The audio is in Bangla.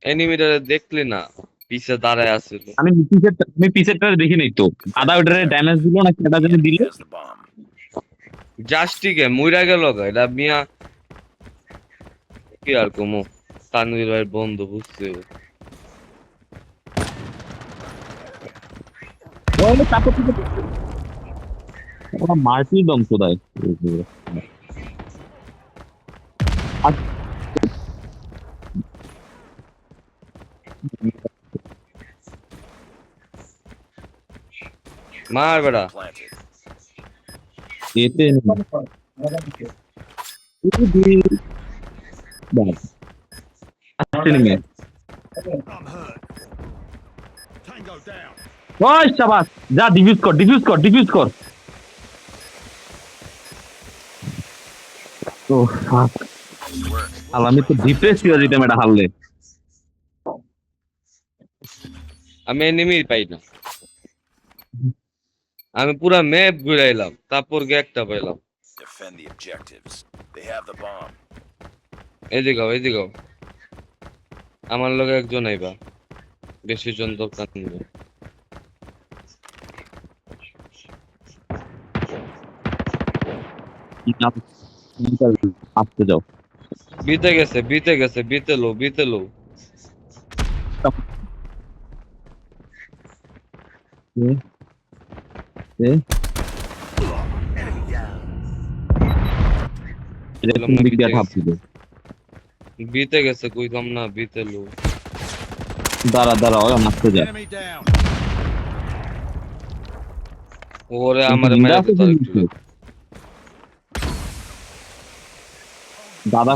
এনিমিটা দেখলি না পিছে দাঁড়ায় আছিল। আমি পিছেরটা দেখি নাই তো। আদা ওটারে ড্যামেজ দিল না কেটা The জানি enemy দিল। has the bomb. জাস্টিকে মুইরা গেল গা এটা মিয়া কি আর কমু তানভীর ভাইয়ের বন্ধু বুঝছে ওরে চাপো চাপো। ওরা মারপিট দম চোদায়। মার বেড়া Planted. এতে বাস আসছে নেমে। I'm hurt. Tango down. ওই শাবাশ, যা ডিফিউজ কর। ও ফাক, Nice work. আমি তো ডিপ্রেস হয়ে যেতাম এটা হারলে। আমি এনিমি পাই না, আমি পুরা ম্যাপ ঘুরাইলাম তারপর একটা পাইলাম। Defend the objectives. They have the bomb. এদিকে আমার লগে একজন আইবা, বেশি জন দরকার নেই। আসতে যাও। বিতে লো এরকম দিক দিয়ে ঠাপ দিবে। বিতে গেছে কইতাম না, বিতে লো। দাঁড়া ওরা মারতে যায়। Enemy down. ওরে আমারে মেরে দিতে দাদা